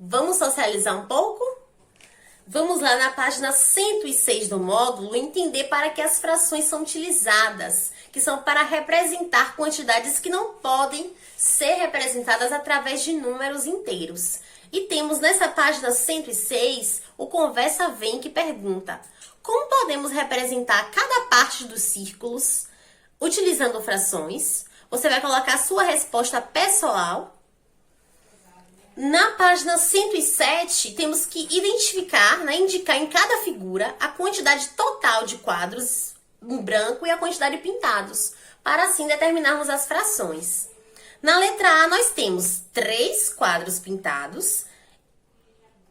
Vamos socializar um pouco? Vamos lá na página 106 do módulo entender para que as frações são utilizadas, que são para representar quantidades que não podem ser representadas através de números inteiros. E temos nessa página 106 o Conversa Vem que pergunta: como podemos representar cada parte dos círculos utilizando frações? Você vai colocar a sua resposta pessoal. Na página 107, temos que identificar, indicar em cada figura a quantidade total de quadros em branco e a quantidade pintados, para assim determinarmos as frações. Na letra A, nós temos 3 quadros pintados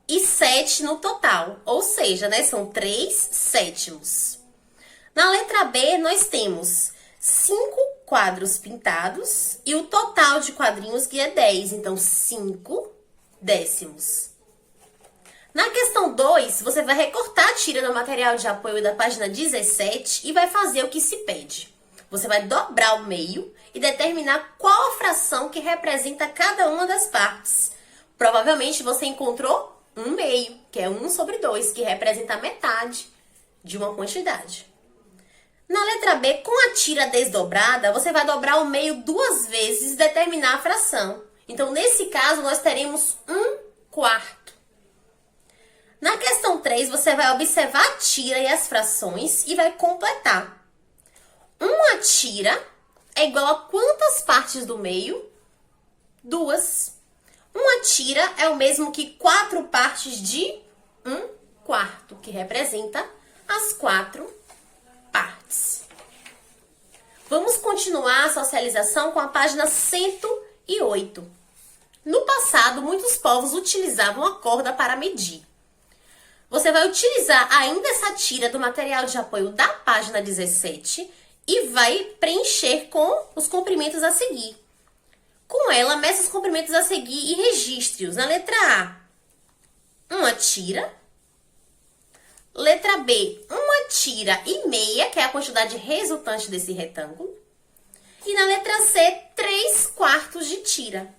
e 7 no total, ou seja, são 3 sétimos. Na letra B, nós temos 5 quadros pintados e o total de quadrinhos que é 10, então 5 décimos. Na questão 2, você vai recortar a tira do material de apoio da página 17 e vai fazer o que se pede. Você vai dobrar o meio e determinar qual a fração que representa cada uma das partes. Provavelmente você encontrou um meio, que é 1/2, que representa a metade de uma quantidade. Na letra B, com a tira desdobrada, você vai dobrar o meio 2 vezes e determinar a fração. Então, nesse caso, nós teremos 1/4. Na questão 3, você vai observar a tira e as frações e vai completar. Uma tira é igual a quantas partes do meio? 2. Uma tira é o mesmo que 4 partes de 1/4, que representa as 4 partes. Vamos continuar a socialização com a página 108. No passado, muitos povos utilizavam a corda para medir. Você vai utilizar ainda essa tira do material de apoio da página 17 e vai preencher com os comprimentos a seguir. Com ela, meça os comprimentos a seguir e registre-os. Na letra A, uma tira. Letra B, uma tira e meia, que é a quantidade resultante desse retângulo. E na letra C, 3/4 de tira.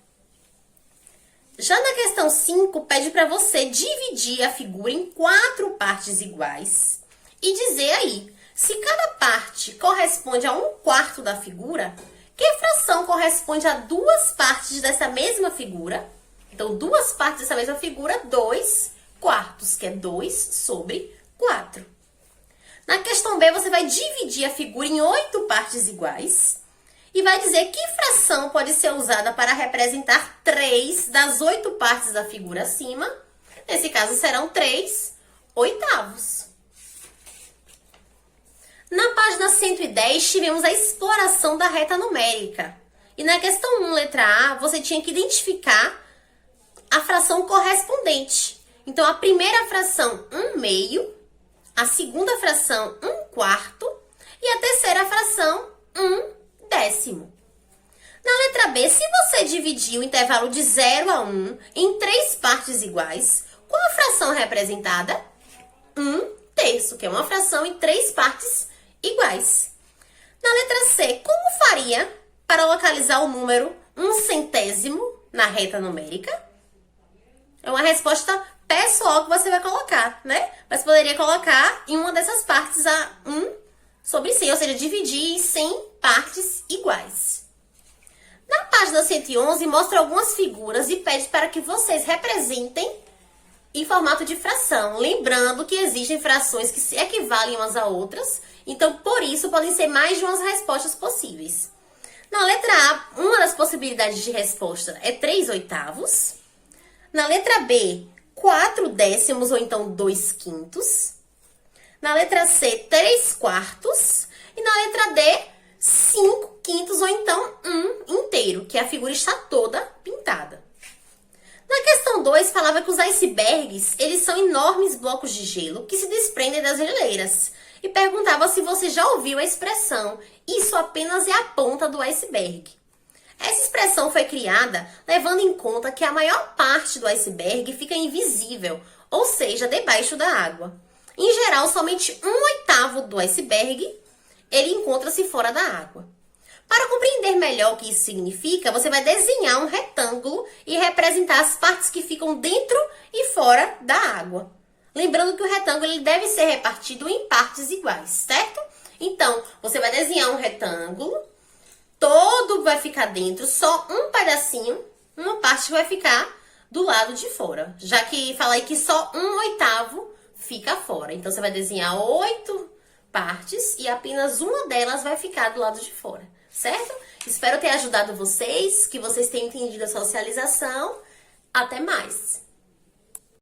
Já na questão 5, pede para você dividir a figura em 4 partes iguais e dizer aí, se cada parte corresponde a 1/4 da figura, que fração corresponde a 2 partes dessa mesma figura? Então, 2 partes dessa mesma figura, 2/4, que é 2/4. Na questão B, você vai dividir a figura em 8 partes iguais e vai dizer que fração pode ser usada para representar 3 das 8 partes da figura acima. Nesse caso, serão 3/8. Na página 110, tivemos a exploração da reta numérica. E na questão 1, letra A, você tinha que identificar a fração correspondente. Então, a primeira fração, 1/2, a segunda fração, 1/4 e a terceira fração, 1/10. Na letra B, se você dividir o intervalo de 0 a 1 em 3 partes iguais, qual a fração representada? 1/3, que é uma fração em 3 partes iguais. Na letra C, como faria para localizar o número 1/100 na reta numérica? É uma resposta pessoal que você vai colocar, Mas poderia colocar em uma dessas partes a 1/100, ou seja, dividir em 100 partes iguais. Na página 111, mostra algumas figuras e pede para que vocês representem em formato de fração. Lembrando que existem frações que se equivalem umas a outras, então, por isso, podem ser mais de umas respostas possíveis. Na letra A, uma das possibilidades de resposta é 3/8. Na letra B, 4/10 ou então 2/5. Na letra C, 3/4. E na letra D, 5/5 ou então 1/2, que a figura está toda pintada. Na questão 2, falava que os icebergs, eles são enormes blocos de gelo que se desprendem das geleiras. E perguntava se você já ouviu a expressão, isso apenas é a ponta do iceberg. Essa expressão foi criada levando em conta que a maior parte do iceberg fica invisível, ou seja, debaixo da água. Em geral, somente 1/8 do iceberg ele encontra-se fora da água. Para compreender melhor o que isso significa, você vai desenhar um retângulo e representar as partes que ficam dentro e fora da água. Lembrando que o retângulo ele deve ser repartido em partes iguais, certo? Então, você vai desenhar um retângulo, todo vai ficar dentro, só um pedacinho, uma parte vai ficar do lado de fora. Já que falei que só 1/8 fica fora. Então, você vai desenhar 8 partes e apenas uma delas vai ficar do lado de fora, certo? Espero ter ajudado vocês, que vocês tenham entendido a socialização. Até mais!